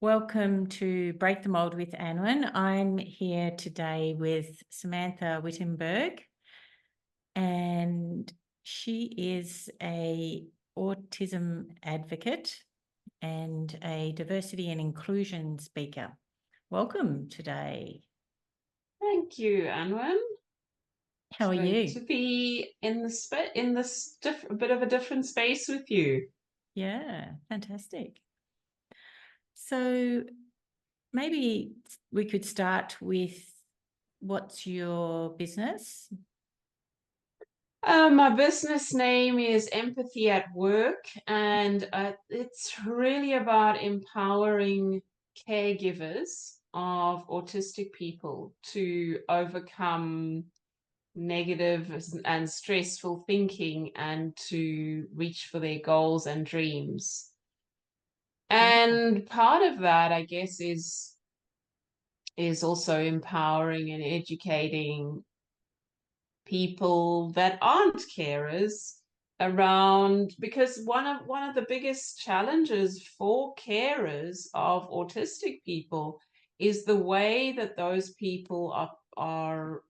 Welcome to Break the Mould with Anwyn. I'm here today with Samantha Wittenberg, and she is a autism advocate and a diversity and inclusion speaker. Welcome today. Thank you, Anwyn. How are you? To be in this bit of a different space with you. Yeah, fantastic. So maybe we could start with, what's your business? My business name is Empathy at Work, and it's really about empowering caregivers of autistic people to overcome negative and stressful thinking and to reach for their goals and dreams. And part of that, I guess, is also empowering and educating people that aren't carers around, because one of the biggest challenges for carers of autistic people is the way that those people are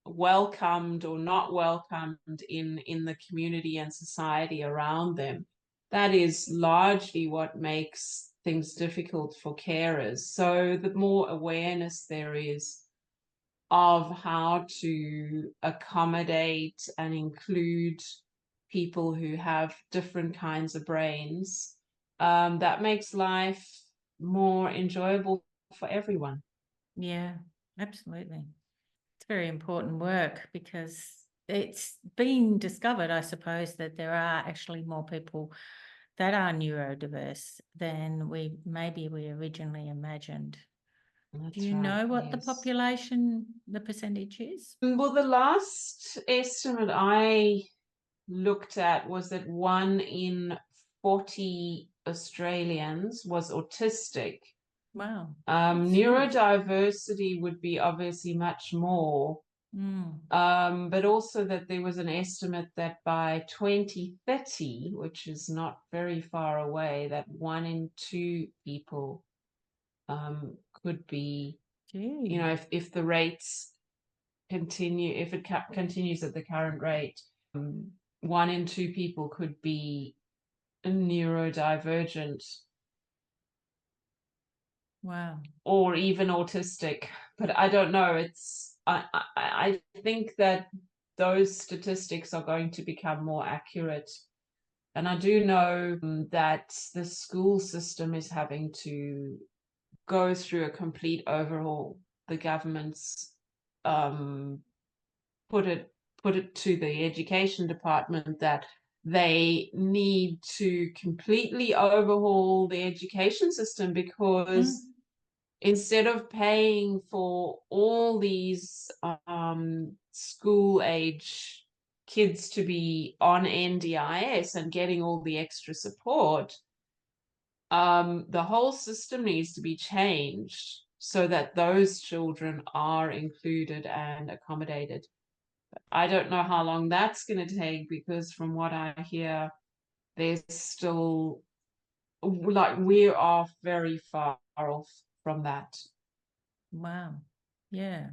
welcomed or not welcomed in the community and society around them. That is largely what makes things difficult for carers. So the more awareness there is of how to accommodate and include people who have different kinds of brains, that makes life more enjoyable for everyone. Yeah, absolutely. It's very important work, because it's been discovered, I suppose, that there are actually more people that are neurodiverse than we originally imagined. That's Do you right, know what the yes. population, the percentage is? Well, the last estimate I looked at was that 1 in 40 Australians was autistic. Wow. That's huge. Neurodiversity would be obviously much more, but also that there was an estimate that by 2030, which is not very far away, that 1 in 2 people could be, Gee. if the rates continue, if it continues at the current rate, 1 in 2 people could be neurodivergent. Wow. Or even autistic, but I don't know. I think that those statistics are going to become more accurate. And I do know that the school system is having to go through a complete overhaul. The government's put it to the education department that they need to completely overhaul the education system, because instead of paying for all these school age kids to be on NDIS and getting all the extra support, the whole system needs to be changed so that those children are included and accommodated. I don't know how long that's going to take, because from what I hear, there's still, like, we are very far off from that. Wow. Yeah.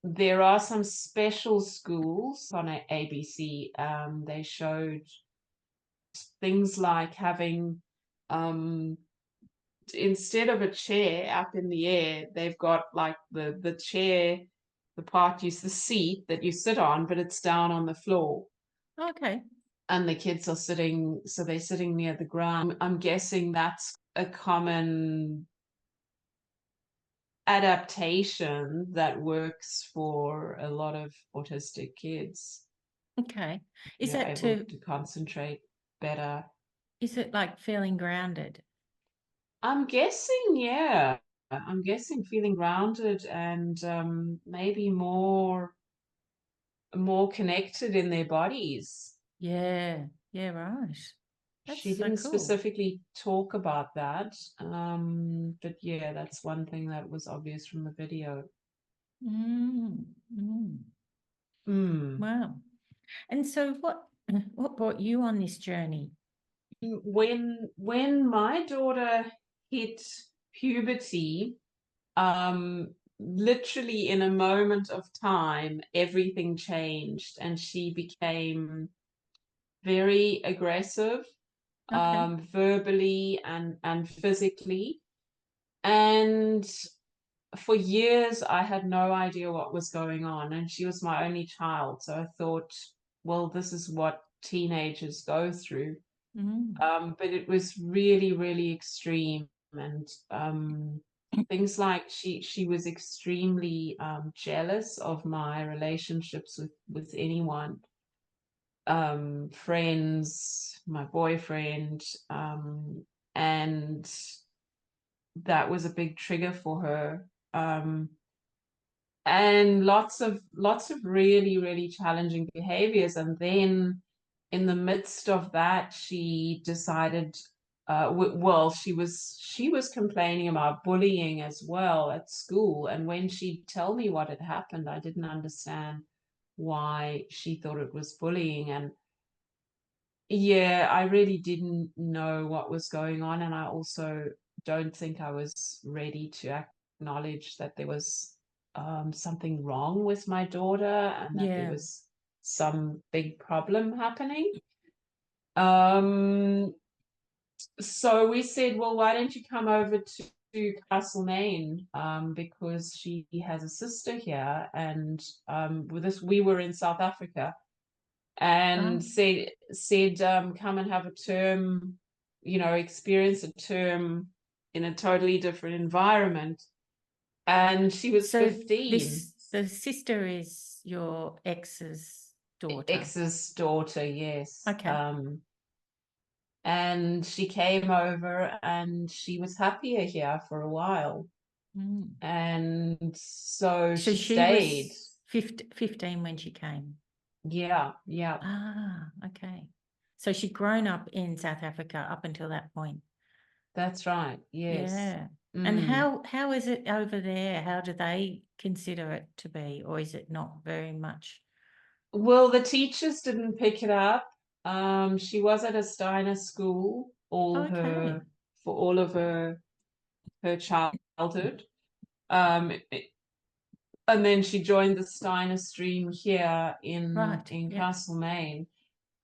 There are some special schools on ABC. They showed things like having, instead of a chair up in the air, they've got like the chair, the part the seat that you sit on, but it's down on the floor. Okay. And the kids are sitting, so they're sitting near the ground. I'm guessing that's a common adaptation that works for a lot of autistic kids. Okay. Is You're that able to concentrate better. is it like feeling grounded? I'm guessing, yeah. I'm guessing feeling grounded and maybe more connected in their bodies. Yeah. Yeah, right. That's She so didn't cool. specifically talk about that, but yeah, that's one thing that was obvious from the video. Wow. And so what brought you on this journey? When my daughter hit puberty, literally in a moment of time, everything changed, and she became very aggressive, Okay. verbally and physically. And for years, I had no idea what was going on, and she was my only child. So I thought, well, this is what teenagers go through. Mm. But it was really, really extreme, and things like she was extremely jealous of my relationships with anyone, friends, my boyfriend, and that was a big trigger for her. And lots of really, really challenging behaviors. And then in the midst of that, she decided, well, she was complaining about bullying as well at school. And when she'd tell me what had happened, I didn't understand why she thought it was bullying. And yeah, I really didn't know what was going on, and I also don't think I was ready to acknowledge that there was something wrong with my daughter and that there Yeah. was some big problem happening. Um, so we said, well, why don't you come over to Castlemaine, because she has a sister here, and with this, we were in South Africa, and Oh, said come and have a term, experience a term in a totally different environment. And she was so 15. the sister is your ex's daughter. Ex's daughter, yes. Okay. And she came over, and she was happier here for a while, Mm. and so So she she stayed. was 15 when she came. Yeah, yeah, Ah, okay. So she'd grown up in South Africa up until that point. that's right, yes. Yeah. And Mm. how is it over there? How do they consider it to be, or is it not very much? Well, the teachers didn't pick it up. She was at a Steiner school Okay. for all of her childhood. Um, and then she joined the Steiner stream here Right. in Yeah. Castlemaine.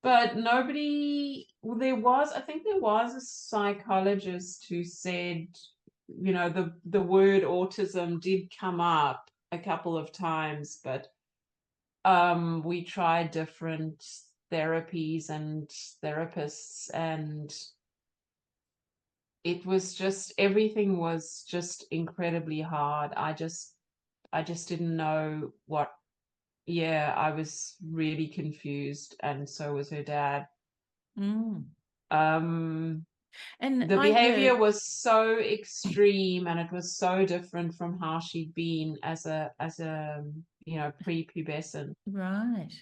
But nobody, well, I think there was a psychologist who said, the word autism did come up a couple of times, but we tried different therapies and therapists, and everything was just incredibly hard. I just didn't know what. Yeah, I was really confused, and so was her dad. Mm. um And the I behavior heard, was so extreme, and it was so different from how she'd been as a prepubescent. right.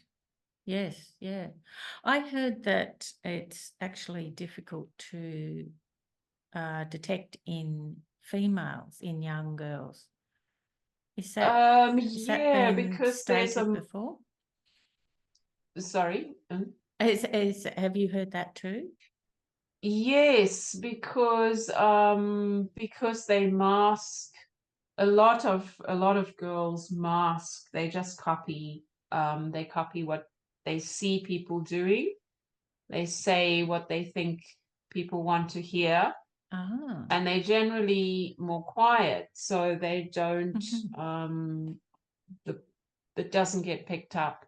Yes. Yeah. I heard that it's actually difficult to detect in females, in young girls. Is that Yeah, been because there's stated a before? sorry. Have you heard that too? Yes, because they mask, a lot of girls mask. They just copy what they see people doing. They say what they think people want to hear, Ah. and they're generally more quiet, so they don't Mhm. the it doesn't get picked up.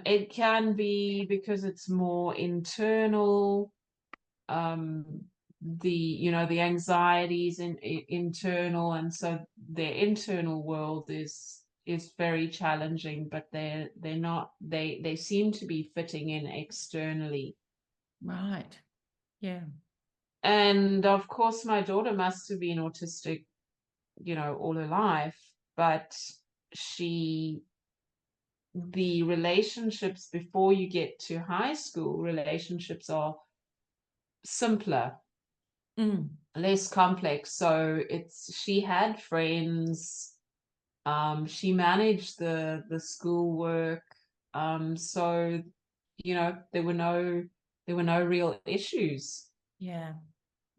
It can be because it's more internal. um the anxieties internal, and so their internal world is very challenging, but they're not, they seem to be fitting in externally. Right. Yeah. And of course my daughter must have been autistic, all her life, but she the relationships before you get to high school, relationships are simpler, Mm. less complex. So she had friends, she managed the schoolwork, so there were no real issues. Yeah.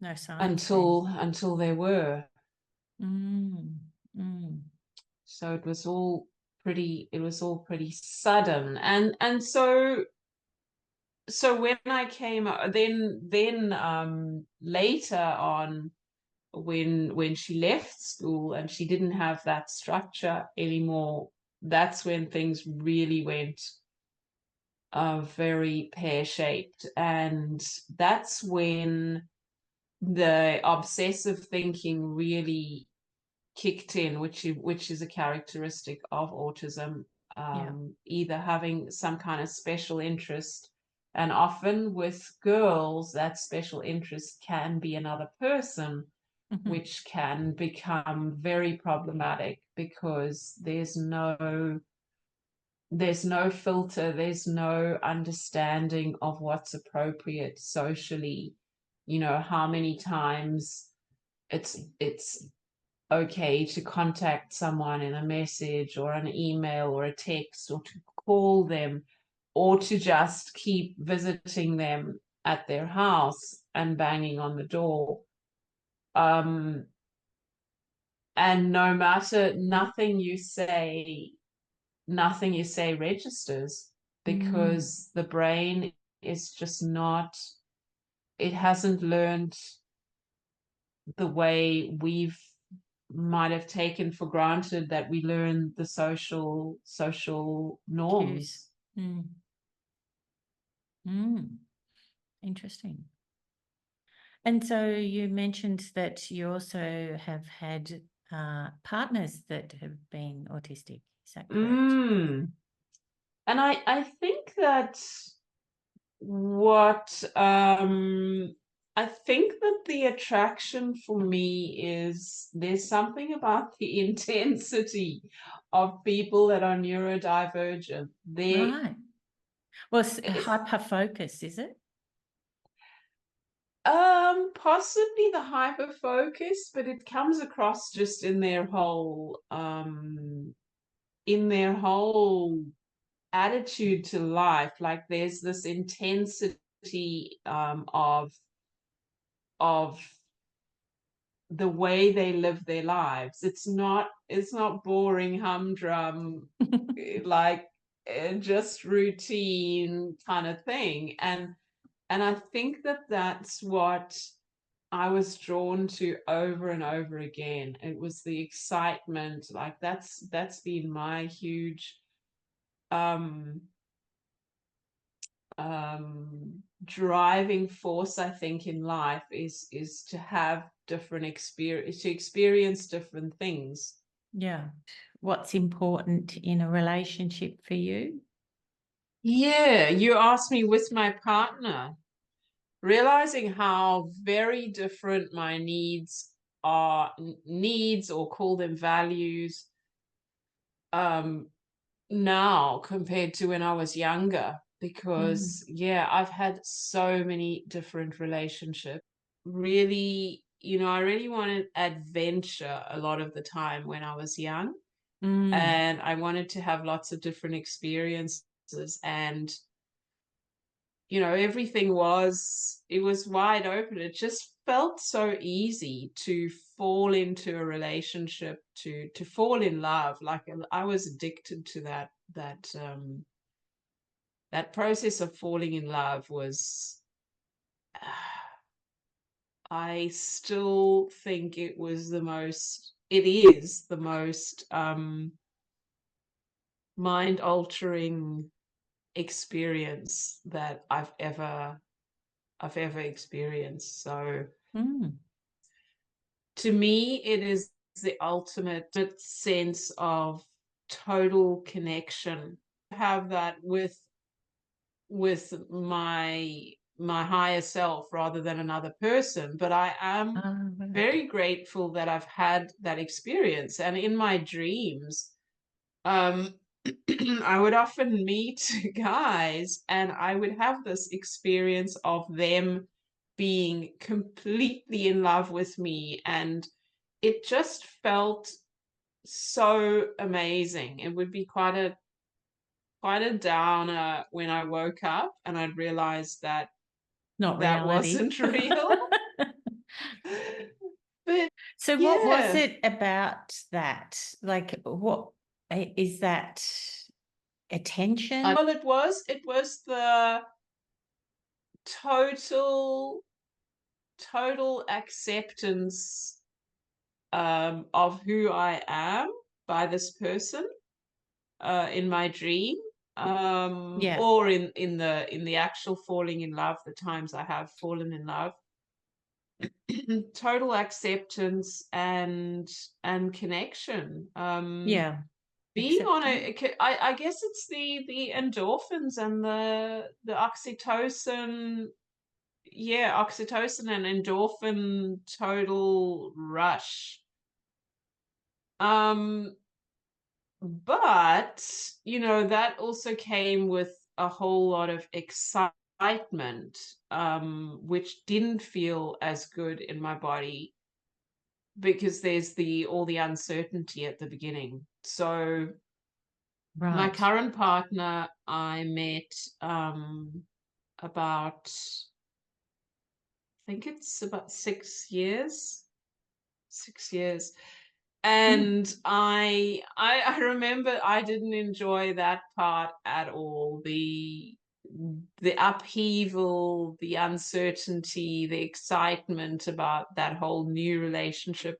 No signs then. until they were. Mm, mm, So it was all pretty sudden. And so when I came then later on, when she left school and she didn't have that structure anymore, that's when things really went very pear-shaped. And that's when the obsessive thinking really kicked in, which is a characteristic of autism. yeah. Either having some kind of special interest, and often with girls that special interest can be another person, Mm-hmm. which can become very problematic because there's no filter, there's no understanding of what's appropriate socially. You know, how many times it's okay to contact someone in a message or an email or a text, or to call them, or to just keep visiting them at their house and banging on the door. And no matter, nothing you say registers, Mm, because the brain is just not, it hasn't learned the way we've might have taken for granted that we learn the social cues. norms. Mm, mm. Interesting. And so you mentioned that you also have had partners that have been autistic. Is that correct? And I think that what I think that the attraction for me is there's something about the intensity of people that are neurodivergent. Right. Well, It's, hyper focus, is it? possibly the hyper focus, but it comes across just in their whole attitude to life. Like there's this intensity of the way they live their lives. It's not boring humdrum like just routine kind of thing. And I think that that's what I was drawn to over and over again. It was the excitement. Like that's been my huge um driving force, I think, in life, is to have different experience, to experience different things. Yeah. What's important in a relationship for you? Yeah, you asked me with my partner, realizing how very different my needs are, needs, or call them values, now compared to when I was younger. Because yeah, I've had so many different relationships. Really, I really wanted adventure a lot of the time when I was young, Mm, and I wanted to have lots of different experiences. And everything it was wide open. It just felt so easy to fall into a relationship, to fall in love. Like I was addicted to that process of falling in love. Was I still think it is the most mind altering experience that I've ever experienced. So mm. to me, it is the ultimate sense of total connection. Have that with my higher self rather than another person. But I am Right. very grateful that I've had that experience. And in my dreams, um I would often meet guys, and I would have this experience of them being completely in love with me, and it just felt so amazing. It would be quite a downer when I woke up and I'd realized that Not that reality. wasn't real. So what was Yeah. it about that? Like, what is that attention? Well, it was the total acceptance of who I am by this person in my dream, Yeah. or in the actual falling in love, the times I have fallen in love. Total acceptance and connection. Yeah. Being on I guess it's the endorphins and the oxytocin. Yeah, oxytocin and endorphin total rush. But that also came with a whole lot of excitement, which didn't feel as good in my body because there's all the uncertainty at the beginning. So my Right. current partner I met about, I think it's about 6 years. 6 years. And I remember I didn't enjoy that part at all. The upheaval, the uncertainty, the excitement about that whole new relationship.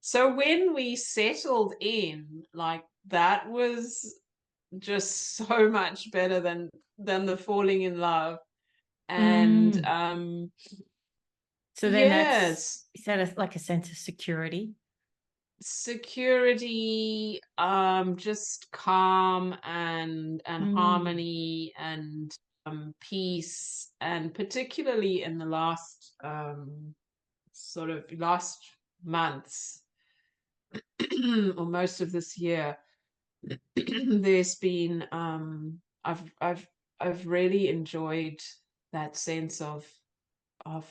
So when we settled in, like, that was just so much better than the falling in love. And Mm. So then yes, is that like a sense of security? security, just calm and Mm. harmony and peace, and particularly in the last sort of last months or most of this year, there's been I've really enjoyed that sense of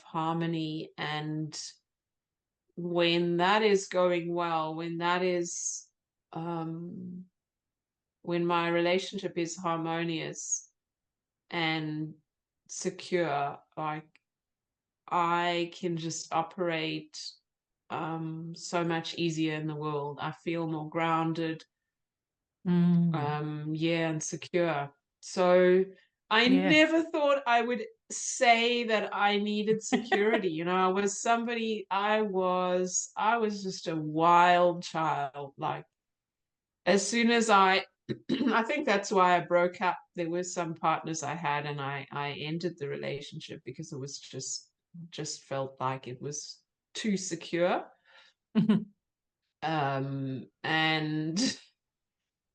harmony. And when that is going well, um when my relationship is harmonious and secure, like, I can just operate so much easier in the world. I feel more grounded, Mm. yeah, and secure. So I Yeah. never thought I would say that I needed security. I was just a wild child. Like, as soon as I I think that's why I broke up. There were some partners I had, and I ended the relationship because it was just felt like it was too secure.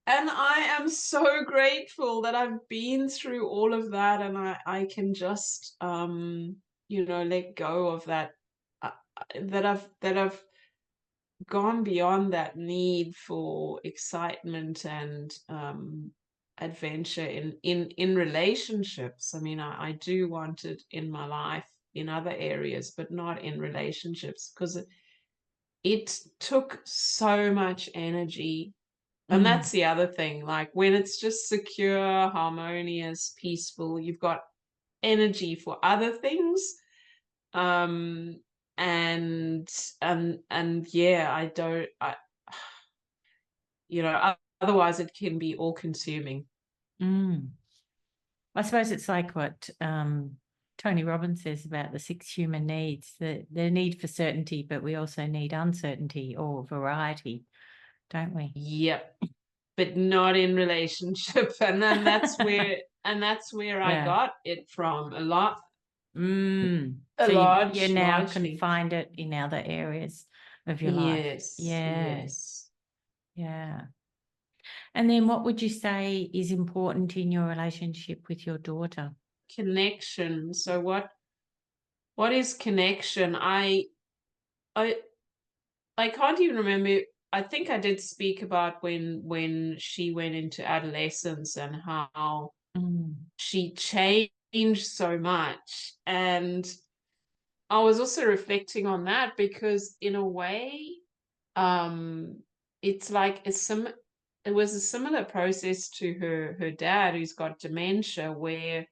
And I am so grateful that I've been through all of that, and I can just let go of that, that I've gone beyond that need for excitement and adventure in relationships. I mean, I do want it in my life in other areas, but not in relationships, because it took so much energy. And Mm. that's the other thing. Like, when it's just secure, harmonious, peaceful, you've got energy for other things. Um, and yeah, otherwise it can be all consuming. Mm. I suppose it's like what Tony Robbins says about the 6 human needs, the need for certainty, but we also need uncertainty or variety, don't we? Yep. But not in relationship. And then that's where I Yeah. got it from, a lot, a So you large now can largely. find it in other areas of your life. Yes, Yeah. yes. Yeah. And then what would you say is important in your relationship with your daughter? Connection. So what is connection? I I can't even remember. I think I did speak about when she went into adolescence and how Mm. she changed so much. And I was also reflecting on that because, in a way, it's like it was a similar process to her dad, who's got dementia, where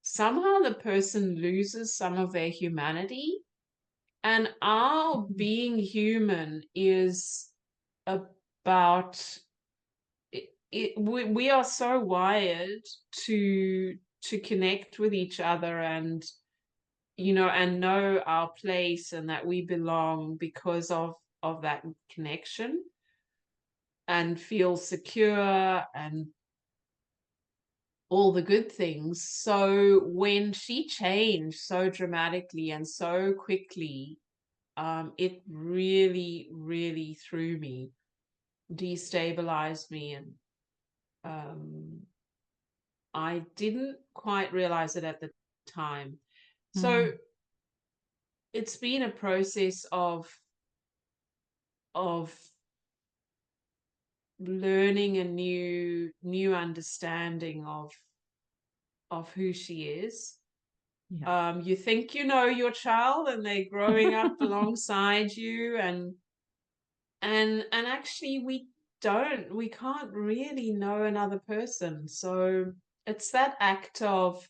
somehow the person loses some of their humanity. And our being human is about we are so wired to connect with each other, and and know our place and that we belong because of that connection, and feel secure and all the good things. So when she changed so dramatically and so quickly, it really, really threw me, destabilized me, and I didn't quite realize it at the time. So it's been a process of learning a new understanding of who she is. Yeah. You think you know your child, and they're growing up alongside you, and actually we can't really know another person. So it's that act of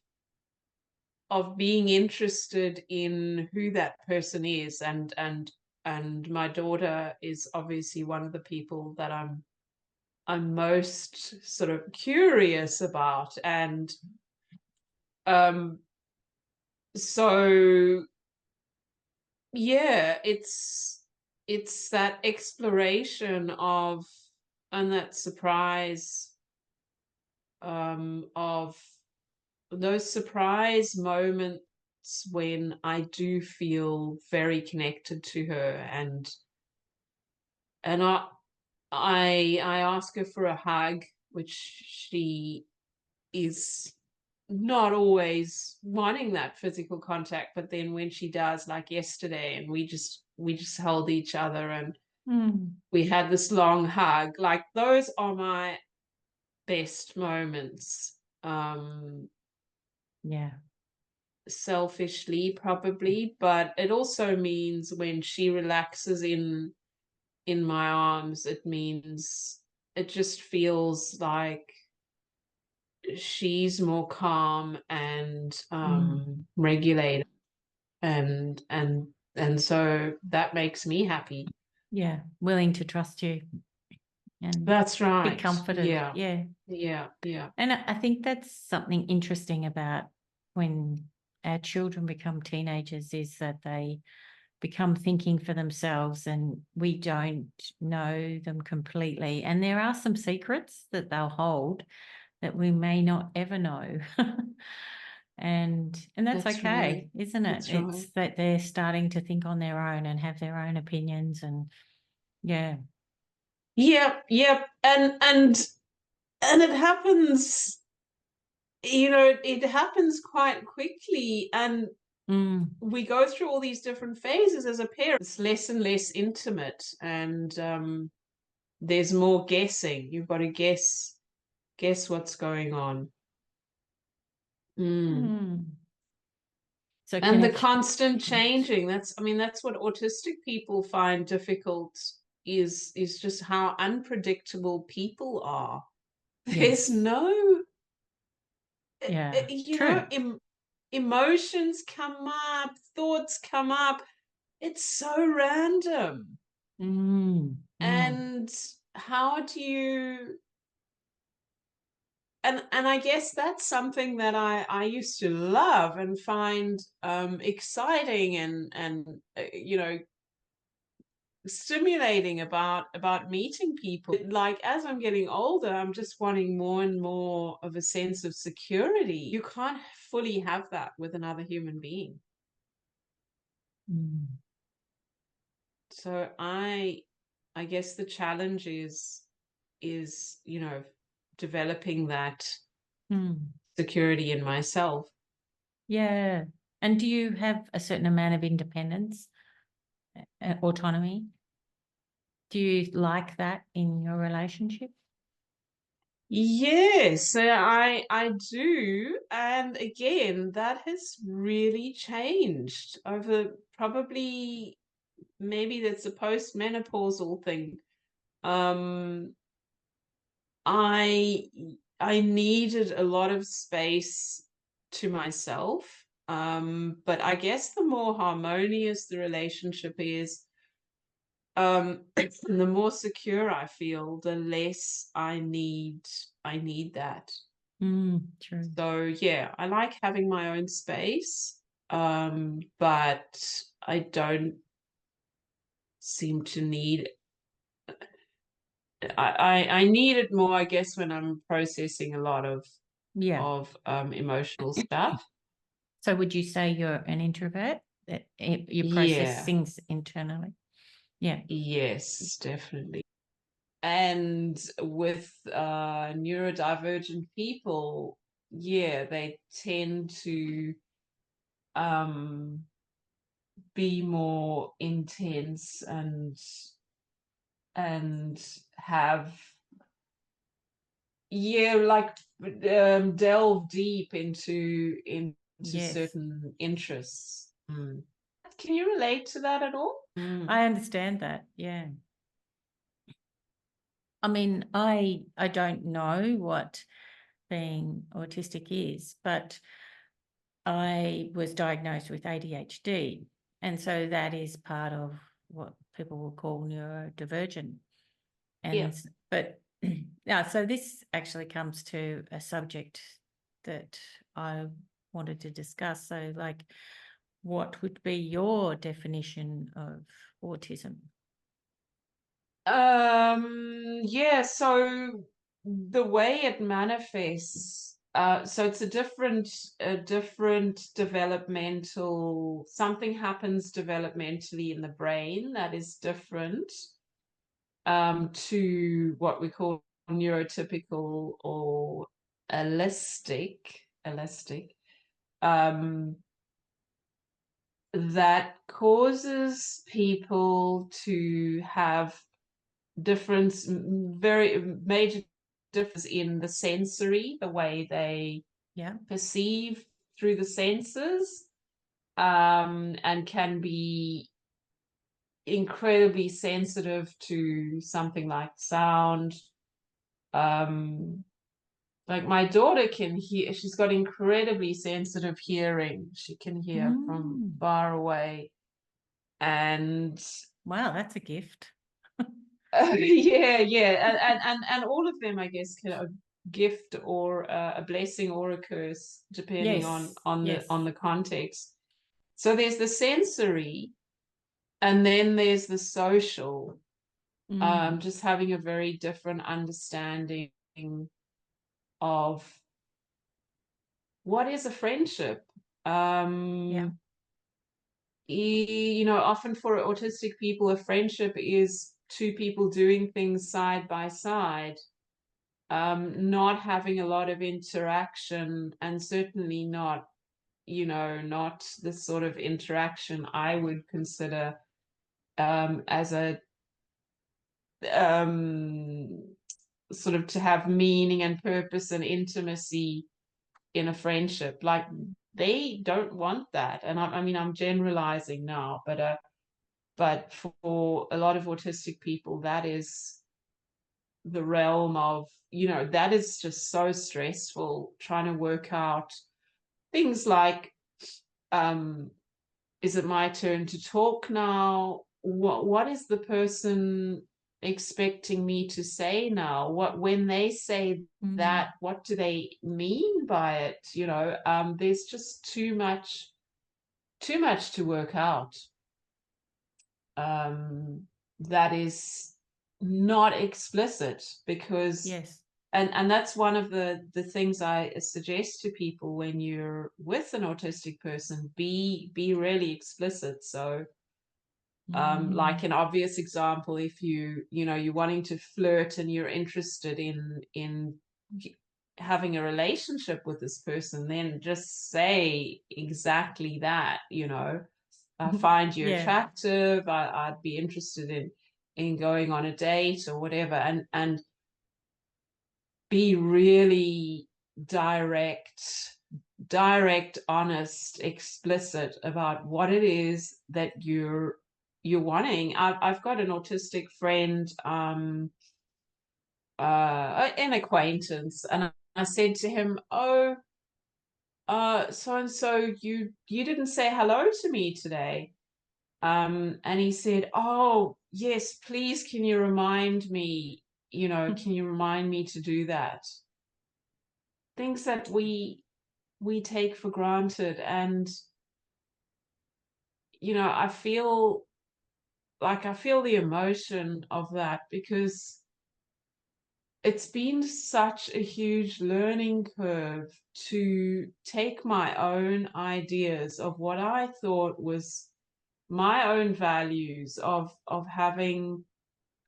being interested in who that person is, and my daughter is obviously one of the people that I'm most sort of curious about. And so yeah, it's that exploration of, and that surprise, of those surprise moments when I do feel very connected to her, and I ask her for a hug, which she is not always wanting that physical contact, but then when she does, like yesterday, and we just held each other, and we had this long hug. Like, those are my best moments. Yeah. Selfishly probably, but it also means when she relaxes in my arms, it means, it just feels like she's more calm and regulated, and so that makes me happy. Yeah. Willing to trust you and That's be right. comforted. Yeah. Yeah. Yeah. And I think that's something interesting about when our children become teenagers, is that they become thinking for themselves and we don't know them completely. And there are some secrets that they'll hold that we may not ever know. And that's okay, Right. isn't it? That's right. It's that they're starting to think on their own and have their own opinions, and yeah. Yep. And it happens, it happens quite quickly, and we go through all these different phases as a parent. It's less and less intimate, and there's more guessing. You've got to guess what's going on. So And the connection. constant changing, that's what autistic people find difficult, is just how unpredictable people are. Yes. There's no, Yeah. True. emotions come up, thoughts come up. It's so random. And how do you, and I guess that's something that I used to love and find exciting, and stimulating about meeting people. Like, as I'm getting older, I'm just wanting more and more of a sense of security. You can't fully have that with another human being. So I guess the challenge is developing that security in myself. Yeah. And do you have a certain amount of independence, autonomy? Do you like that in your relationship? Yes, I do, and again, that has really changed over, probably, maybe that's a post-menopausal thing. I needed a lot of space to myself, But I guess the more harmonious the relationship is, the more secure I feel, the less I need that. True. So yeah, I like having my own space, but I don't seem to need. I need it more, I guess, when I'm processing a lot of Yeah. emotional stuff. So would you say you're an introvert, that you process Yeah. things internally? Yeah. Yes, definitely. And with neurodivergent people, yeah, they tend to be more intense and have, yeah, like delve deep into Yes. certain interests. Can you relate to that at all? I understand that. Yeah. I mean, I don't know what being autistic is, but I was diagnosed with ADHD. And so that is part of what people will call neurodivergent. Yeah. But yeah, so this actually comes to a subject that I wanted to discuss. So, like, what would be your definition of autism? Yeah, so the way it manifests, so it's a different developmental, something happens developmentally in the brain that is different to what we call neurotypical or elastic, um, that causes people to have very major difference in the sensory, the way they Yeah. perceive through the senses, and can be incredibly sensitive to something like sound. Like my daughter can hear, she's got incredibly sensitive hearing. She can hear from far away. And wow, that's a gift. yeah, and all of them, I guess, can a gift or a blessing or a curse, depending Yes. on the context. So there's the sensory, and then there's the social. Just having a very different understanding of what is a friendship. Yeah. Often for autistic people, a friendship is two people doing things side by side, not having a lot of interaction, and certainly not, not the sort of interaction I would consider as a sort of to have meaning and purpose and intimacy in a friendship. Like they don't want that. And I mean, I'm generalizing now, but for a lot of autistic people, that is the realm of, that is just so stressful, trying to work out things like, is it my turn to talk now? What is the person expecting me to say now? When they say that, what do they mean by it? There's just too much to work out. That is not explicit, because Yes. and that's one of the things I suggest to people when you're with an autistic person. Be really explicit. So like an obvious example, if you're wanting to flirt and you're interested in having a relationship with this person, then just say exactly that. I find you Yeah. attractive. I'd be interested in going on a date or whatever, and be really direct, honest, explicit about what it is that you're wanting. I've got an autistic friend, an acquaintance, and I said to him, "Oh, so and so, you didn't say hello to me today. And he said, oh yes, please, can you remind me, can you remind me to do that? Things that we take for granted. And I feel the emotion of that, because it's been such a huge learning curve to take my own ideas of what I thought was my own values of having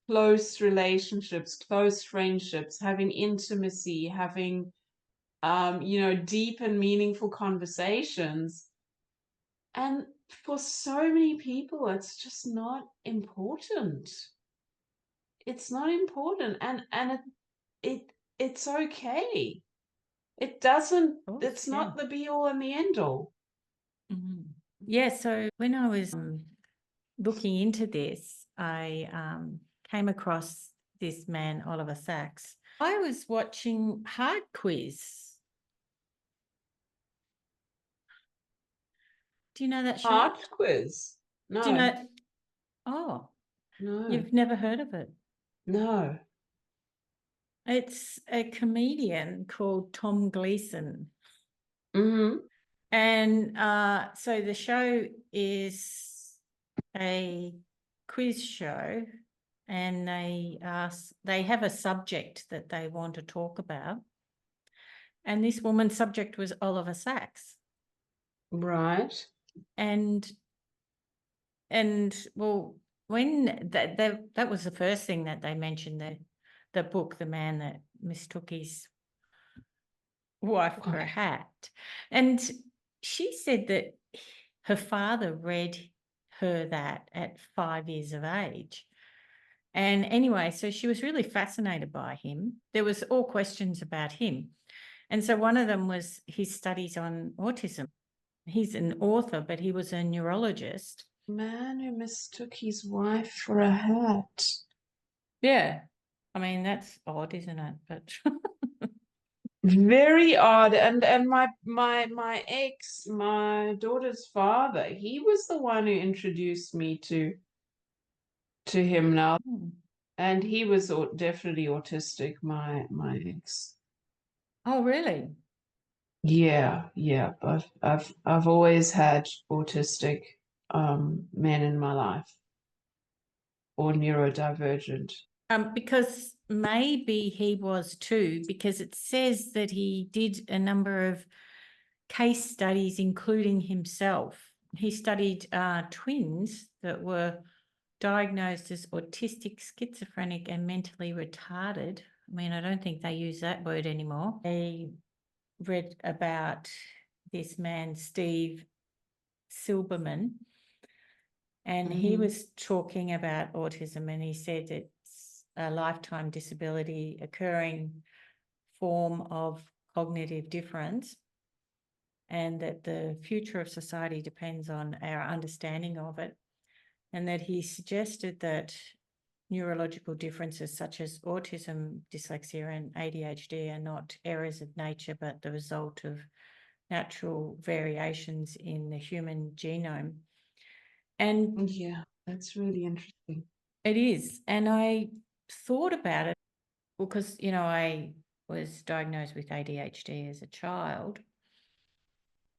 close relationships, close friendships, having intimacy, having deep and meaningful conversations. And for so many people, it's just not important. It's not important, and it's okay. It doesn't. It's not the be all and the end all. Mm-hmm. Yeah. So when I was looking into this, I came across this man, Oliver Sacks. I was watching Heart Quiz. Do you know that show? Heart Quiz? No. Do you know? Oh, no. You've never heard of it? No. It's a comedian called Tom Gleeson. Mm-hmm. And so the show is a quiz show, and they have a subject that they want to talk about. And this woman's subject was Oliver Sacks. Right. And well, when that was the first thing that they mentioned, the book, The Man That Mistook His Wife for a Hat. And she said that her father read her that at 5 years of age. And anyway, so she was really fascinated by him. There was all questions about him. And so one of them was his studies on autism. He's an author, but he was a neurologist. Man who mistook his wife for a hat. Yeah. I mean, that's odd, isn't it? But very odd. And my ex, my daughter's father, he was the one who introduced me to him now. And he was definitely autistic, my ex. Oh, really? Yeah. I've always had autistic men in my life, or neurodivergent. Because maybe he was too, because it says that he did a number of case studies, including himself. He studied twins that were diagnosed as autistic, schizophrenic, and mentally retarded. I mean, I don't think they use that word anymore. They read about this man, Steve Silberman, and he was talking about autism, and he said it's a lifetime disability, occurring form of cognitive difference, and that the future of society depends on our understanding of it, and that he suggested that neurological differences such as autism, dyslexia, and ADHD are not errors of nature, but the result of natural variations in the human genome. And yeah, that's really interesting. It is. And I thought about it because, I was diagnosed with ADHD as a child.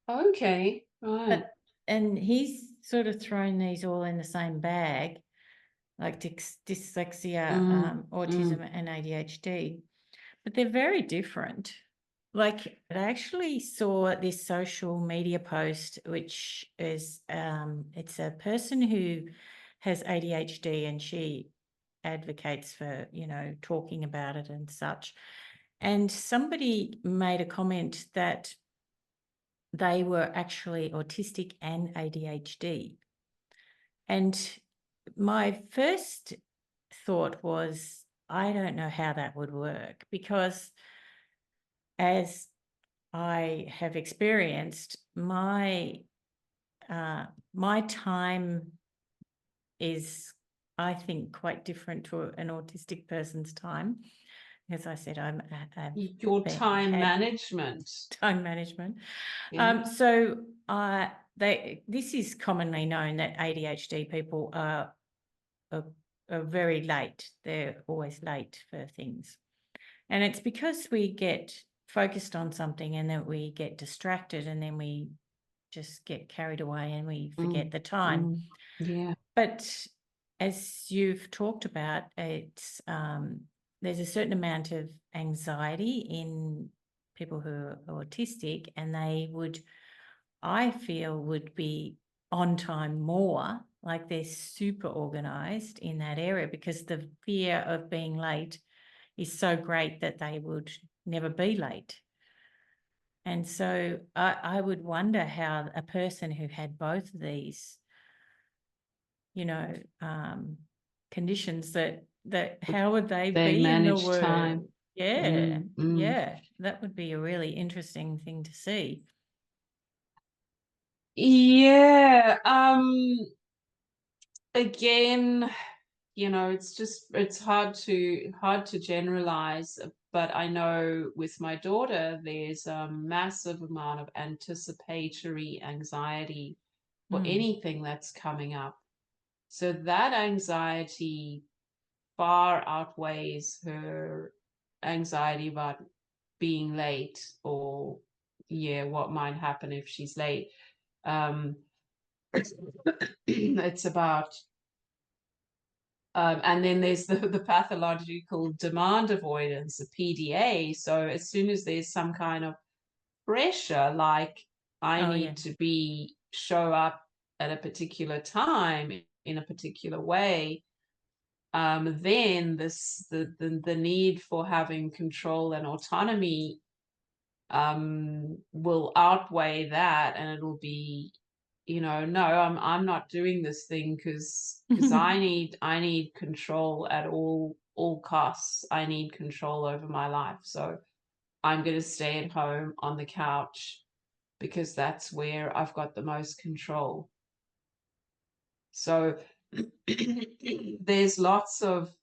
Okay, right. And he's sort of thrown these all in the same bag, like dyslexia, autism, and ADHD. But they're very different. Like, I actually saw this social media post, which is, it's a person who has ADHD, and she advocates for, talking about it and such. And somebody made a comment that they were actually autistic and ADHD. And my first thought was, I don't know how that would work, because as I have experienced, my time is, I think, quite different to an autistic person's time. as I said, Your time management. Time management. Yeah. So this is commonly known that ADHD people are very late. They're always late for things. And it's because we get focused on something and then we get distracted and then we just get carried away and we forget the time. Yeah. But as you've talked about, it's there's a certain amount of anxiety in people who are autistic, and they would, I feel, would be on time more, like they're super organised in that area because the fear of being late is so great that they would never be late. And so I would wonder how a person who had both of these, conditions, that how would they be in the world? Time. Yeah, yeah, that would be a really interesting thing to see. Yeah. Again, it's hard to generalize, but I know with my daughter, there's a massive amount of anticipatory anxiety for anything that's coming up. So that anxiety far outweighs her anxiety about being late or what might happen if she's late. It's about and then there's the pathological demand avoidance, the PDA. So as soon as there's some kind of pressure, like I need to show up at a particular time in a particular way, then the need for having control and autonomy will outweigh that, and it'll be, no, I'm not doing this thing because I need control at all costs. I need control over my life, so I'm going to stay at home on the couch because that's where I've got the most control. So there's lots of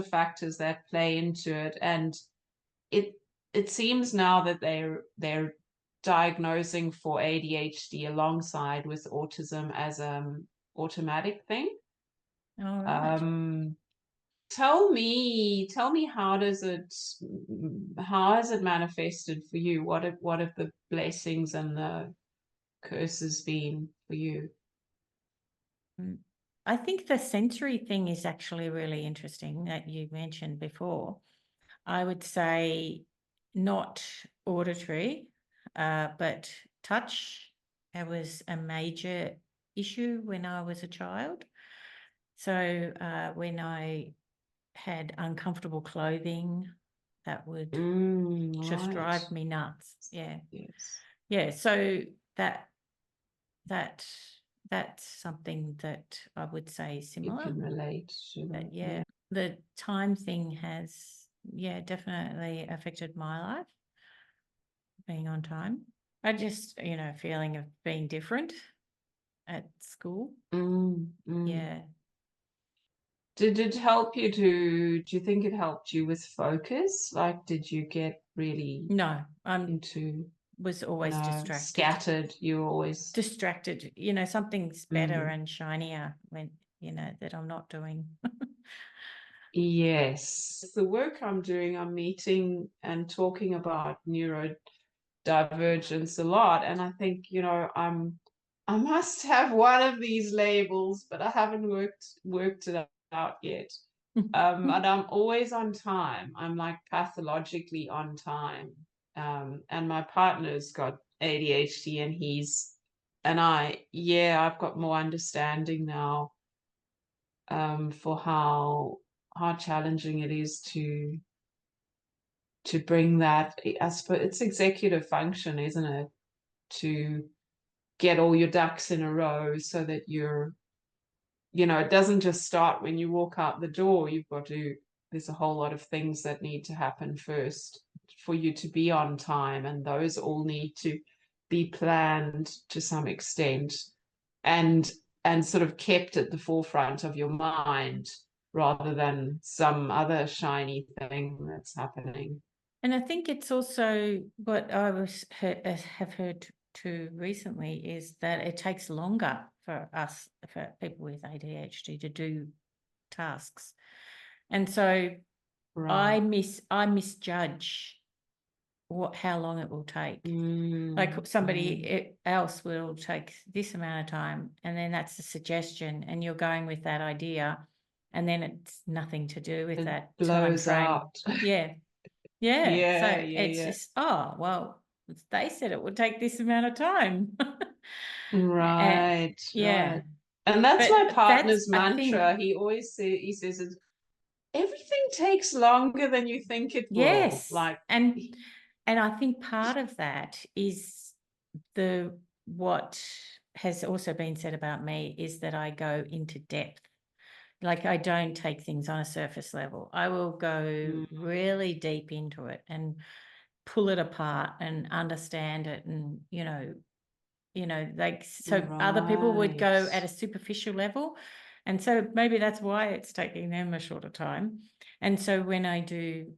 factors that play into it, and it seems now that they're diagnosing for ADHD alongside with autism as automatic thing. All right. Tell me how has it manifested for you? What have the blessings and the curses been for you? I think the sensory thing is actually really interesting that you mentioned before. I would say not auditory, but touch. It was a major issue when I was a child. So when I had uncomfortable clothing, that would just drive me nuts. Yeah. Yes. Yeah. So that's something that I would say is similar. You can relate to that. Yeah, the time thing has, definitely affected my life, being on time. I just, feeling of being different at school. Yeah. Did it help you do you think it helped you with focus? Like, did you get really was always distracted. Scattered. You were always distracted. Something's better and shinier when, that I'm not doing. Yes. The work I'm doing, I'm meeting and talking about neurodivergence a lot. And I think, I must have one of these labels, but I haven't worked it out yet. And I'm always on time. I'm like pathologically on time. And my partner's got ADHD, and I've got more understanding now for how challenging it is to bring that. I suppose it's executive function, isn't it? To get all your ducks in a row so that it doesn't just start when you walk out the door. There's a whole lot of things that need to happen first for you to be on time, and those all need to be planned to some extent and sort of kept at the forefront of your mind Mm. rather than some other shiny thing that's happening. And I think it's also what I have heard too recently is that it takes longer for us, for people with ADHD, to do tasks. And so I Right. misjudge how long it will take. Like somebody else will take this amount of time, and then that's a suggestion, and you're going with that idea, and then it's nothing to do with It that time blows frame. out. Yeah. Yeah. So Yeah, it's yeah, just, oh, well, they said it would take this amount of time. yeah. And Right, yeah. right. And that's my But that's, partner's I think, mantra. He always says it's, everything takes longer than you think it will. yes. And I think part of that is what has also been said about me is that I go into depth. Like I don't take things on a surface level. I will go really deep into it and pull it apart and understand it, and like, so other people would Right. go at a superficial level, and so maybe that's why it's taking them a shorter time. And so when I do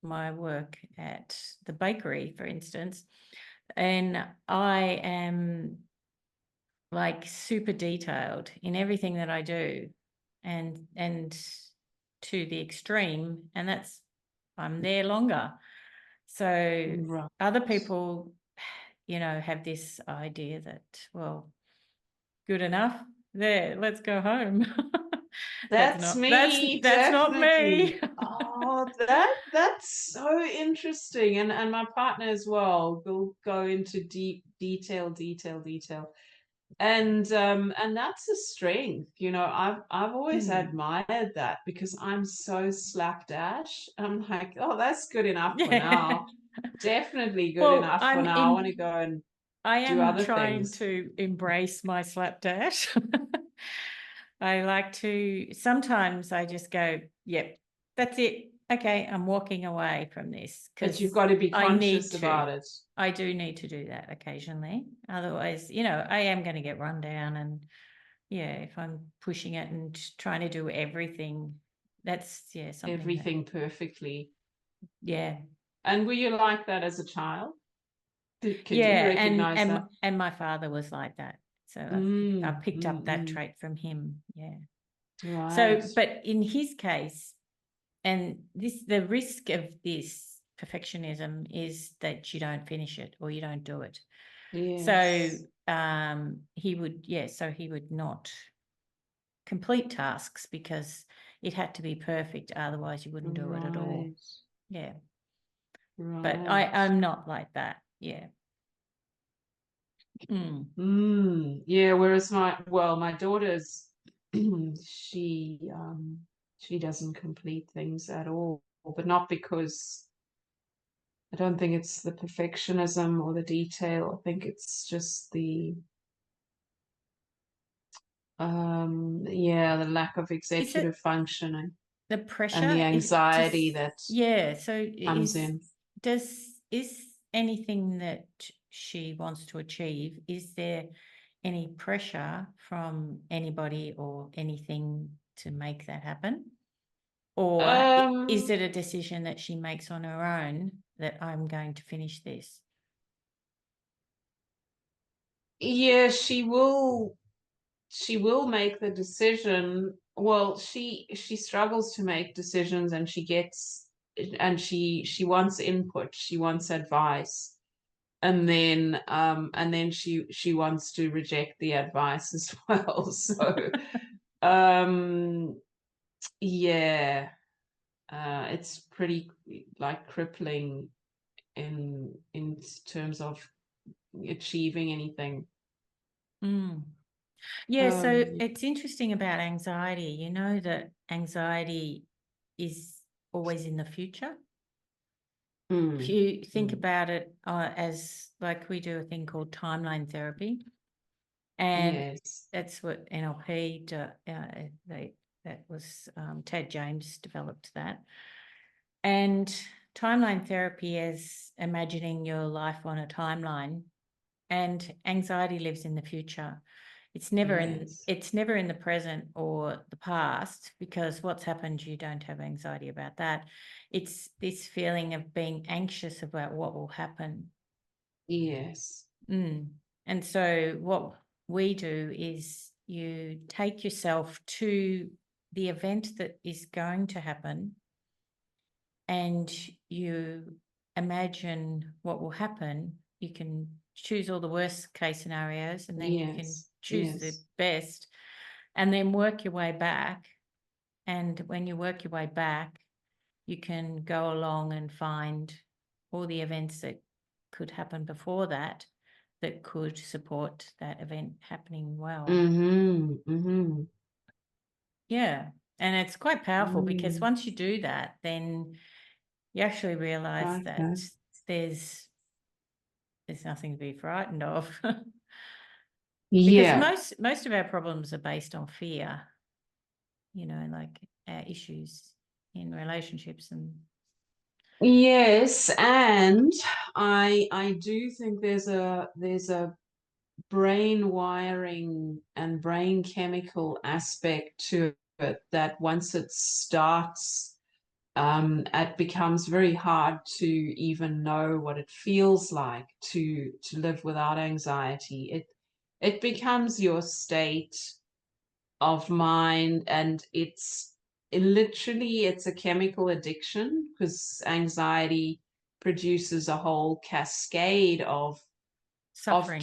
my work at the bakery, for instance, and I am like super detailed in everything that I do, and to the extreme, and that's, I'm there longer. So Right. other people, have this idea that, well, good enough, there, let's go home. That's me, That's not me. definitely. Oh, that's so interesting. And my partner as well will go into deep detail. And that's a strength. I've always Hmm. admired that because I'm so slapdash. I'm like, oh, that's good enough for Yeah. now. Definitely good Well, enough for now. I want to go and I do am other trying things. to embrace my slapdash. I like to, sometimes I just go, yep, that's it. Okay, I'm walking away from this, But you've because got to be I need conscious to. about it. I do need to do that occasionally. Otherwise, I am going to get run down. And yeah, if I'm pushing it and trying to do everything, that's, something that, Everything perfectly. yeah. And were you like that as a child? Could you Yeah, recognize that? and my father was like that. So I Mm, picked mm, up that mm. trait from him. Yeah. Right. So, but in his case, and the risk of this perfectionism is that you don't finish it or you don't do it. So Yes. he would not complete tasks because it had to be perfect, otherwise you wouldn't do it at all. Right. Yeah. But Right. I'm not like that. Yeah. Mm. Yeah, whereas my daughter's she doesn't complete things at all, but not because I don't think it's the perfectionism or the detail. I think it's just the the lack of Is it executive functioning the and the pressure? Is anxiety just, that yeah. So comes in. is anything that she wants to achieve, is there any pressure from anybody or anything to make that happen? Or is Um, it a decision that she makes on her own, that I'm going to finish this? yeah, she will make the decision. Well, she struggles to make decisions, and she wants input, she wants advice, and then she wants to reject the advice as well. So um yeah, it's pretty like crippling in terms of achieving anything. Mm. Yeah, so Yeah. it's interesting about anxiety. You know that anxiety is always in the future. If Mm, you think mm. about it as, like, we do a thing called timeline therapy, and Yes. that's what NLP that was Ted James developed that. And timeline therapy is imagining your life on a timeline, and anxiety lives in the future. It's never in Yes. it's never in the present or for the past, because what's happened, you don't have anxiety about that. It's this feeling of being anxious about what will happen. Yes. And so what we do is you take yourself to the event that is going to happen, and you imagine what will happen. You can choose all the worst case scenarios, and then you can choose the best, and then work your way back. And when you work your way back, you can go along and find all the events that could happen before that could support that event happening well. Yeah. And it's quite powerful because once you do that, then you actually realize that there's nothing to be frightened of. Because most of our problems are based on fear, like our issues in relationships. And yes, and I do think there's a brain wiring and brain chemical aspect to it that once it starts, it becomes very hard to even know what it feels like to live without anxiety. It becomes your state of mind, and it's a chemical addiction, because anxiety produces a whole cascade of suffering.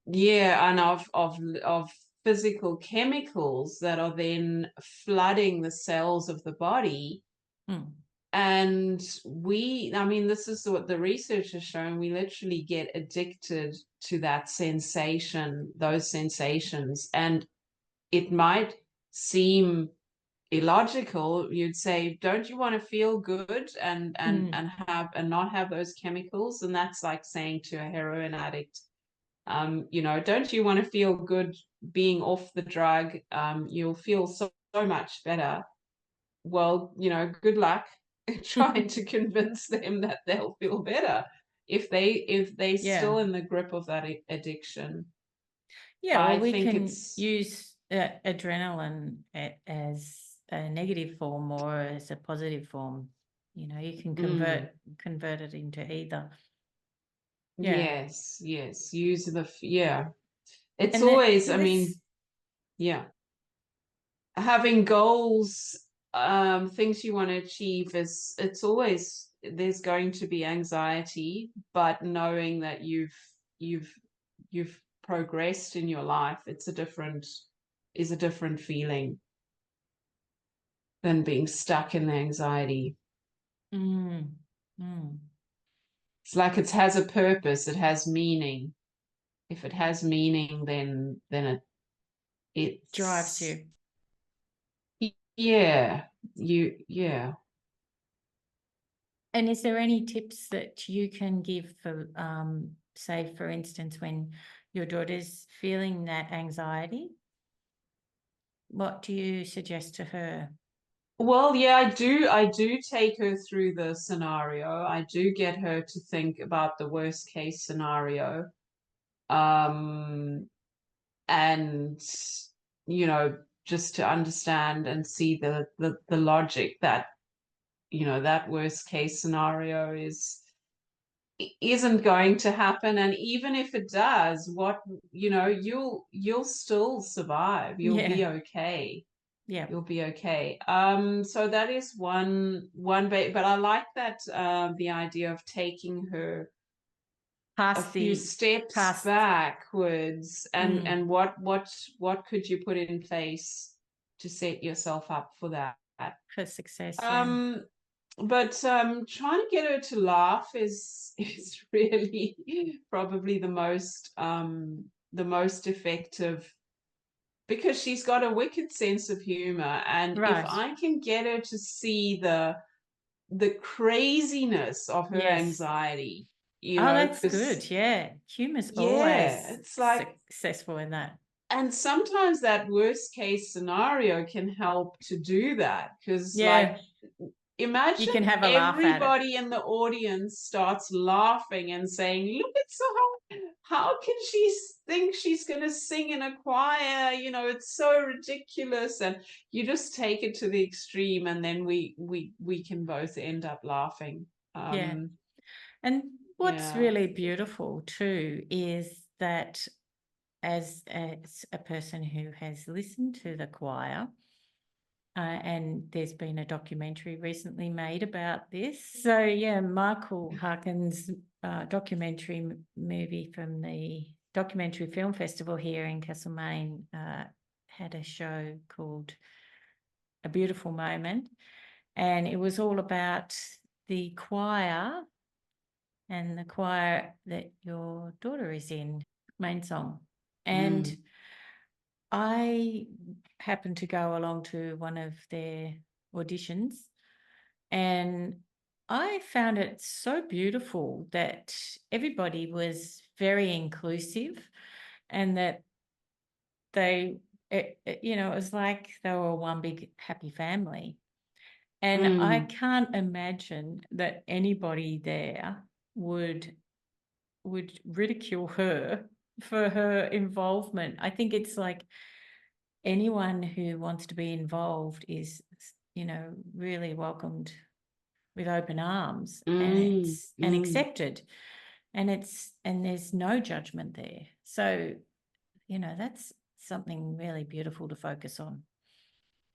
And of physical chemicals that are then flooding the cells of the body. And this is what the research has shown, we literally get addicted to that sensation, those sensations. And it might seem illogical. You'd say, don't you want to feel good and not have those chemicals? And that's like saying to a heroin addict, don't you want to feel good being off the drug? You'll feel so much better. Well, good luck trying to convince them that they'll feel better if they're still in the grip of that addiction. Yeah, well, we can use adrenaline as a negative form or as a positive form. You can convert it into either. Yeah. Yes. Use It's always, having goals, things you want to achieve, it's always, there's going to be anxiety, but knowing that you've progressed in your life, is a different feeling than being stuck in the anxiety. It's like it has a purpose, it has meaning. If it has meaning, then it drives you. Yeah. And is there any tips that you can give for, say, for instance, when your daughter's feeling that anxiety? What do you suggest to her? Well, yeah, I do take her through the scenario. I do get her to think about the worst case scenario. And just to understand and see the logic that that worst case scenario isn't going to happen. And even if it does, you'll still survive. You'll be okay. Yeah, you'll be okay. So that is one but I like that, the idea of taking her a few steps backwards, and what could you put in place to set yourself up for that, for success. But trying to get her to laugh is really probably the most effective, because she's got a wicked sense of humor. And if I can get her to see the craziness of her anxiety, that's good. Yeah, humor's always it's like successful in that. And sometimes that worst case scenario can help to do that, because imagine can have a laugh at it. everybody in the audience starts laughing and saying, look at so how can she think she's going to sing in a choir? You know, it's so ridiculous. And you just take it to the extreme, and then we can both end up laughing. Yeah. And what's Yeah. really beautiful too is that as a person who has listened to the choir, and there's been a documentary recently made about this. So yeah, Michael Harkin's documentary movie from the Documentary Film Festival here in Castlemaine had a show called A Beautiful Moment, and it was all about the choir and the choir that your daughter is in, main song. And I happened to go along to one of their auditions, and I found it so beautiful that everybody was very inclusive, and that it was like they were one big happy family. And I can't imagine that anybody there would ridicule her for her involvement. I think it's like anyone who wants to be involved is, really welcomed with open arms, and accepted, and there's no judgment there. So, that's something really beautiful to focus on.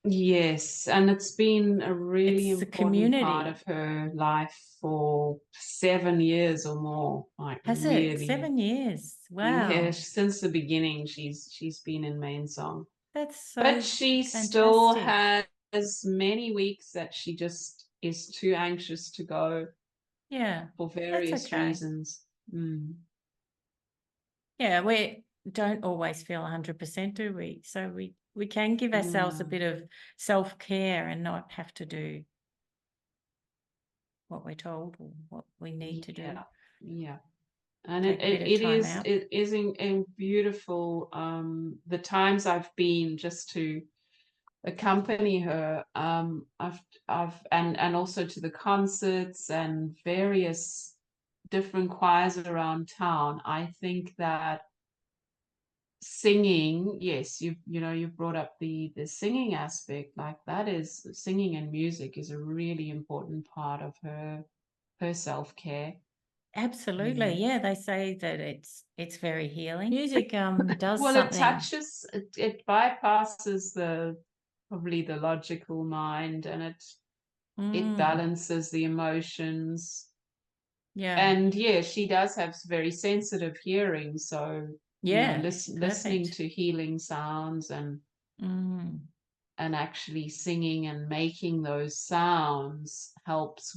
Yes, and it's been a really It's the important part community. of her life for 7 years or more. Like Has it? really, 7 years. yeah, Wow. since the beginning, she's been in main song. That's But so she still fantastic. has many weeks that she just is too anxious to go Yeah, for that's various okay. reasons. Yeah, we don't always feel 100%, do we? So we can give ourselves a Yeah. bit of self-care and not have to do what we're told or what we need to do. Yeah. And Take a bit of time out. it is in beautiful the times I've been just to accompany her, and also to the concerts and various different choirs around town. I think that singing, yes, you've brought up the singing aspect. Like that is singing and music is a really important part of her self-care. Absolutely. Yeah, they say that it's very healing. Music does Well, it something. touches, it bypasses probably the logical mind, and it balances the emotions. Yeah. And yeah, she does have very sensitive hearing, so Yeah. listening Perfect. to healing sounds and Mm. actually singing and making those sounds helps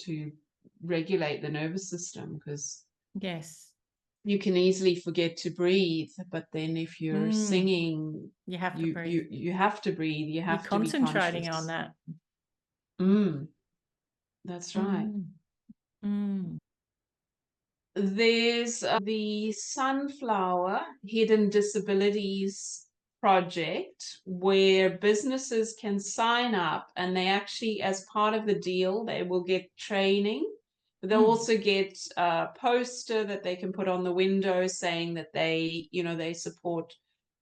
to regulate the nervous system, because Yes. you can easily forget to breathe, but then if you're singing, You have to you breathe. you have to breathe, you You're have to be concentrating conscious. on that. That's right. Mm. There's the Sunflower Hidden Disabilities project, where businesses can sign up, and they actually, as part of the deal, they will get training. They'll also get a poster that they can put on the window saying that they support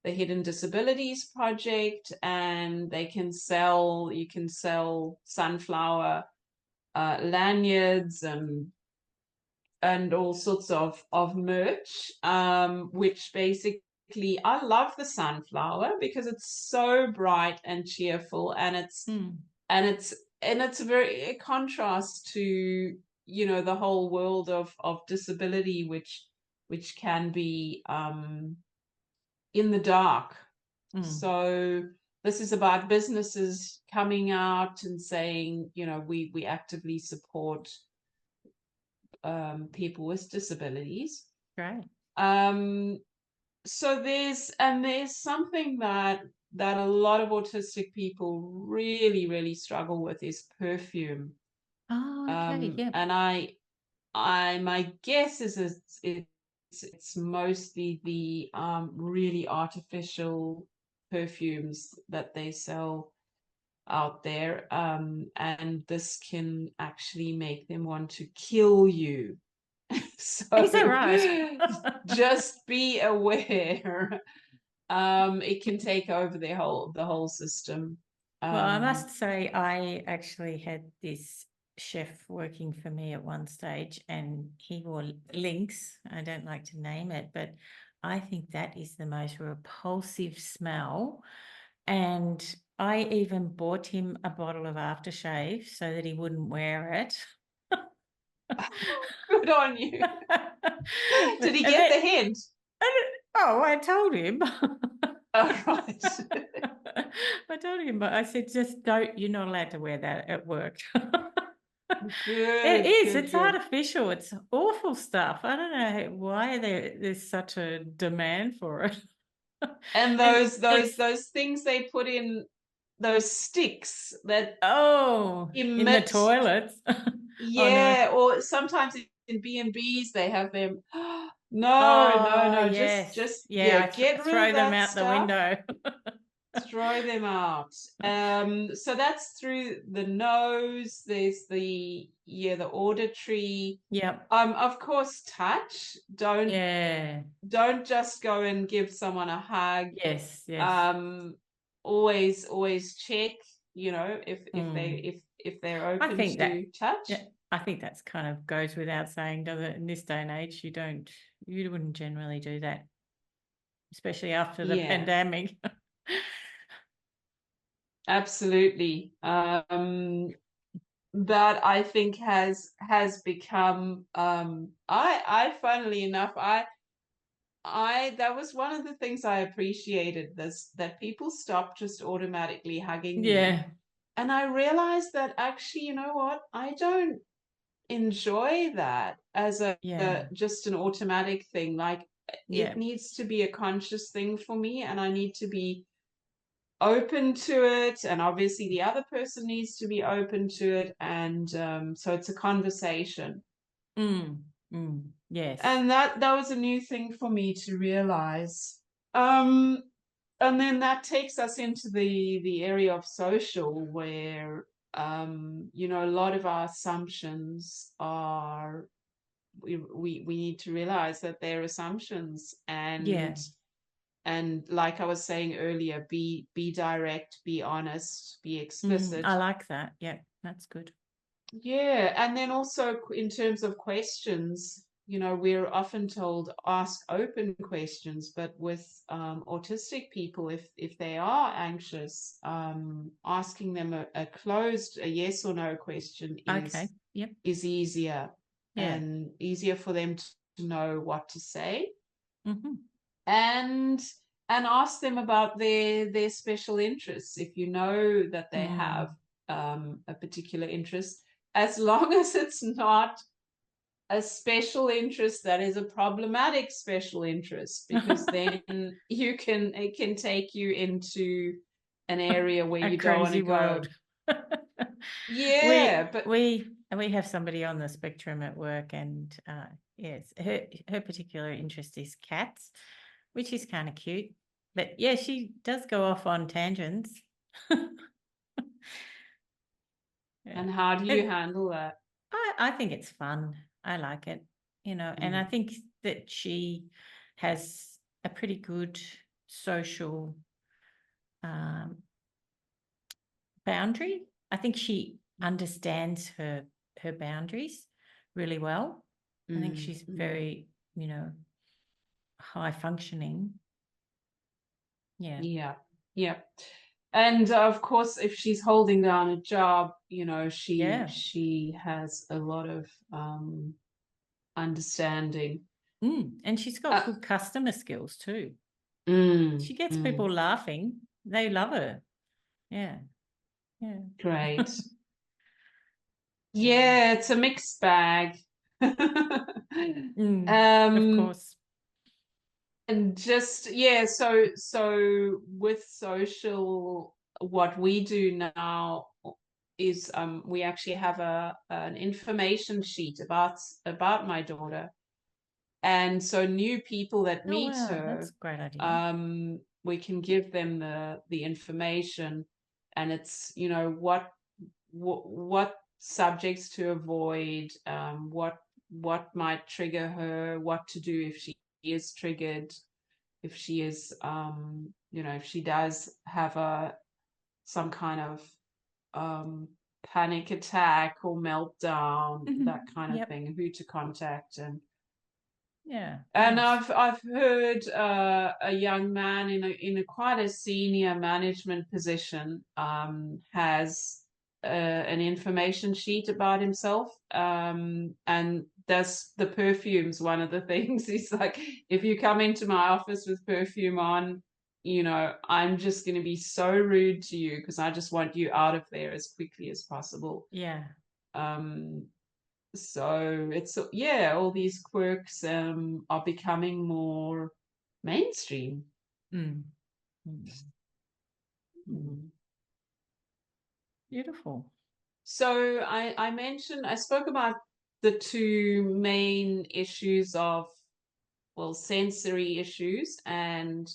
the Hidden Disabilities project, and you can sell sunflower lanyards and all sorts of merch, which basically, I love the sunflower because it's so bright and cheerful, and it's very a contrast to the whole world of disability, which can be in the dark. So this is about businesses coming out and saying, we actively support people with disabilities. Great. So there's something that a lot of autistic people really, really struggle with, is perfume. Oh, okay. Yep. And my guess is it's mostly the really artificial perfumes that they sell, out there, and this can actually make them want to kill you. So Is that right? just be aware. It can take over the whole system. Well, I must say, I actually had this chef working for me at one stage, and he wore Lynx. I don't like to name it, but I think that is the most repulsive smell. And I even bought him a bottle of aftershave so that he wouldn't wear it. Good on you. Did he And get then, the hint? oh, I told him. Oh, right. I told him, but I said, just don't, you're not allowed to wear that at work. It Good, is, good, it's good. artificial, it's awful stuff. I don't know why there's such a demand for it. And And it's, those things they put in, those sticks that oh, in the emit, toilets. Oh no. yeah, or sometimes in B&Bs they have them. No, no, Oh no, yes. yeah, Yeah, I get rid of throw them that out the stuff. window. Throw them out. So that's through the nose. There's the auditory. Yep. Of course, touch. Yeah. Don't just go and give someone a hug. Yes, yes. Um, always check. Mm. If they're I open think that, to touch. yeah, I think that's kind of goes without saying, does it? In this day and age, you wouldn't generally do that, especially after the Yeah, pandemic. absolutely. That I think has become. I funnily enough, I that was one of the things I appreciated, this that people stopped just automatically hugging me. Yeah, And I realized that actually, you know what? I don't enjoy that as yeah, just an automatic thing. Like, it yeah. needs to be a conscious thing for me, and I need to be open to it, and obviously the other person needs to be open to it, and so it's a conversation. Mm, yes. And that was a new thing for me to realize. Um, and then that takes us into the area of social, where a lot of our assumptions are, we need to realize that they're assumptions, Yeah. and like I was saying earlier, be direct, be honest, be explicit. I like that. Yeah, that's good. Yeah, and then also in terms of questions, we're often told ask open questions, but with autistic people, if they are anxious, asking them a closed, a yes or no question Okay. Yep. is easier, Yeah. and easier for them to know what to say, Mm-hmm. and ask them about their special interests if you know that they have Mm. a particular interest, as long as it's not a special interest that is a problematic special interest, because then it can take you into an area where A you don't want to crazy go. world. Yeah, we but we we have somebody on the spectrum at work, and yes, her particular interest is cats, which is kind of cute. But yeah, she does go off on tangents. Yeah. and how do you It, handle that? I think it's fun. I like it, and I Mm. think that she has a pretty good social um, boundary. I think she understands her boundaries really well. I think Mm, she's mm. very, high functioning. Yeah. Yeah, yeah. And of course, if she's holding down a job, Yeah. she has a lot of understanding. And she's got Uh, good customer skills too. mm, She gets mm, people laughing. They love her. Yeah. Yeah. great. Yeah. Yeah, it's a mixed bag. Of um, course. and just, yeah, so with social, what we do now is we actually have an information sheet about my daughter. And so new people that Oh meet wow, that's her, a great idea. we can give them the information, it's, you know, what subjects to avoid, what might trigger her, what to do if she is triggered, if she is, you know, if she does have some kind of panic attack or meltdown, that kind of Yep. thing, who to contact. And Yeah. I've heard a young man in a quite a senior management position has an information sheet about himself, and that's the perfume's one of the things. He's like, if you come into my office with perfume on, you know, I'm just going to be so rude to you because I just want you out of there as quickly as possible. Yeah. So it's, yeah, all these quirks are becoming more mainstream. Mm. Beautiful. So I spoke about the two main issues of, well, sensory issues and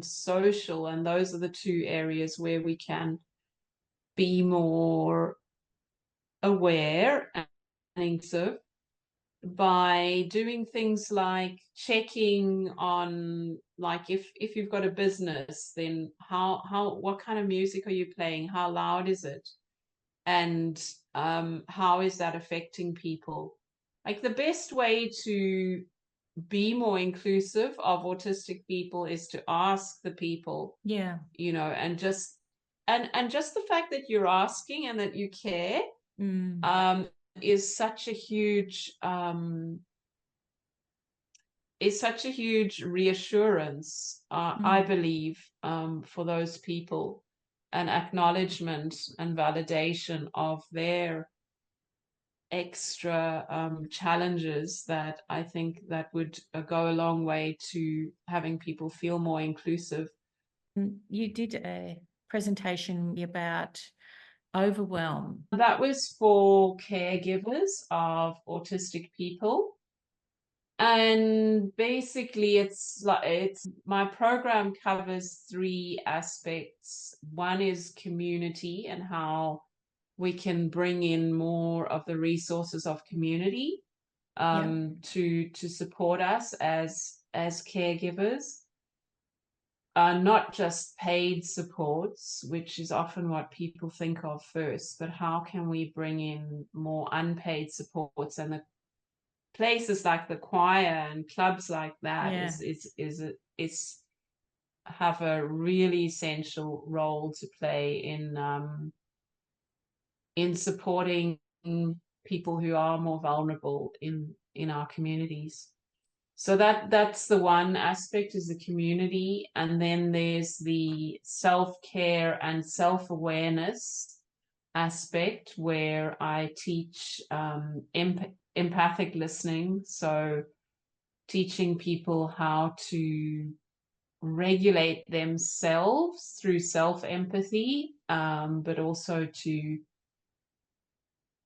social, and those are the two areas where we can be more aware and inclusive by doing things like checking on, like, if you've got a business, then what kind of music are you playing, how loud is it, and how is that affecting people. Like, the best way to be more inclusive of autistic people is to ask the people, Yeah. you know, and just the fact that you're asking and that you care is such a huge reassurance, I believe, for those people, an acknowledgement and validation of their extra challenges, that I think that would go a long way to having people feel more inclusive. You did a presentation about overwhelm. That was for caregivers of autistic people. And basically, it's my program covers three aspects. One is community and how we can bring in more of the resources of community to support us as caregivers. Not just paid supports, which is often what people think of first, but how can we bring in more unpaid supports, and the places like the choir and clubs like that is have a really essential role to play in supporting people who are more vulnerable in our communities. So that's the one aspect, is the community. And then there's the self-care and self-awareness aspect, where I teach empathic listening. So teaching people how to regulate themselves through self-empathy, but also to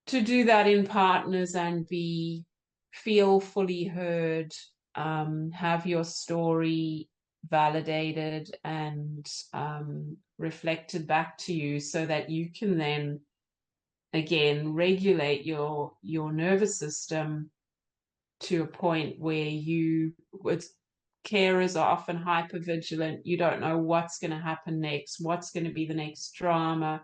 do that in partners and feel fully heard, have your story validated and reflected back to you, so that you can then again regulate your nervous system to a point where carers are often hypervigilant. You don't know what's going to happen next, what's going to be the next drama,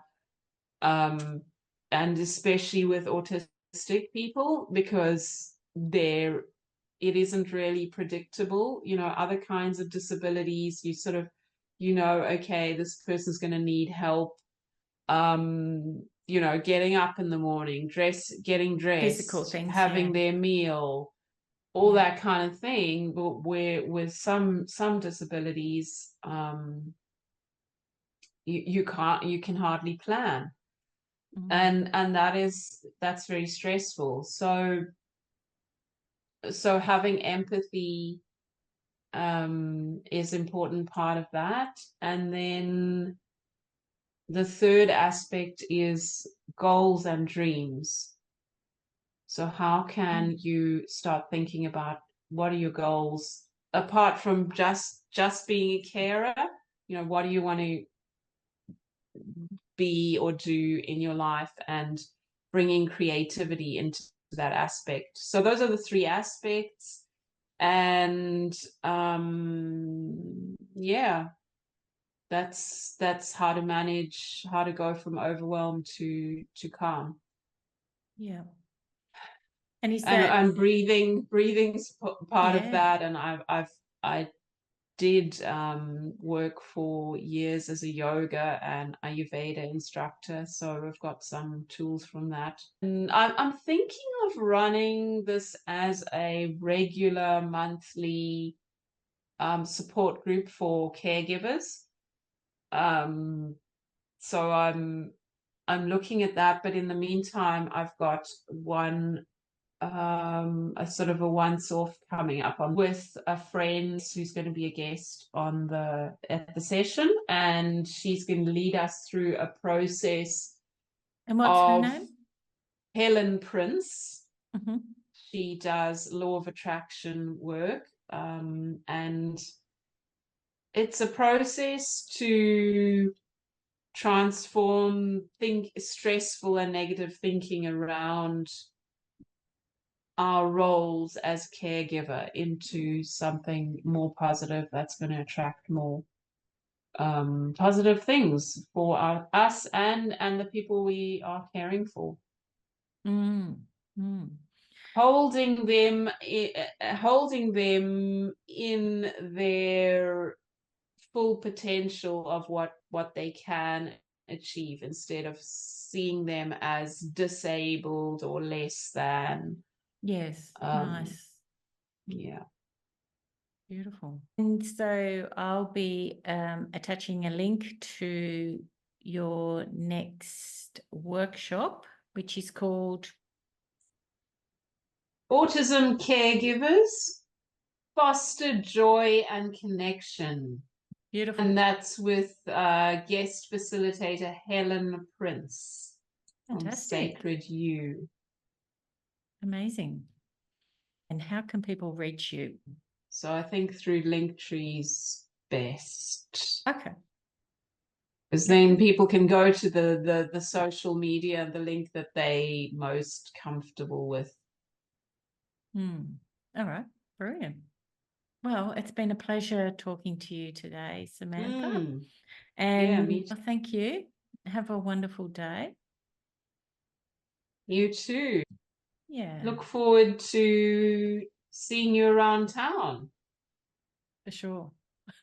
and especially with autistic people, because it isn't really predictable. You know, other kinds of disabilities, you sort of, you know, okay, this person's going to need help, you know, getting up in the morning, getting dressed, Physical things, having their meal, all that kind of thing. But where with some disabilities, you can hardly plan. And that's very stressful. So having empathy is important part of that. And then the third aspect is goals and dreams. So how can you start thinking about, what are your goals apart from just being a carer? You know, what do you want to be or do in your life, and bringing creativity into that aspect. So those are the three aspects. And yeah, that's how to manage, how to go from overwhelm to calm. Yeah. And is And that, breathing's part of yeah. that. And I did work for years as a yoga and Ayurveda instructor, so I've got some tools from that. And I'm thinking of running this as a regular monthly support group for caregivers. So I'm looking at that, but in the meantime, I've got one a sort of a once-off coming up on with a friend who's going to be a guest on at the session, and she's going to lead us through a process And what's her of name? Helen Prince. Mm-hmm. She does law of attraction work, and it's a process to transform stressful and negative thinking around our roles as caregiver into something more positive that's going to attract more positive things for us and the people we are caring for. Mm. Mm. Holding them in their full potential of what they can achieve, instead of seeing them as disabled or less than. Yes. um Nice. yeah. Beautiful. And so I'll be attaching a link to your next workshop, which is called Autism Caregivers, Foster Joy and Connection. Beautiful. And that's with guest facilitator Helen Prince from Fantastic. Sacred You. Amazing. And how can people reach you? So I think through Linktree's best. Okay. Because then people can go to the social media, the link that they most comfortable with. All right. Brilliant. Well, it's been a pleasure talking to you today, Samantha. Yeah, me And too. thank you. Have a wonderful day. You too. Yeah, Look forward to seeing you around town. for sure.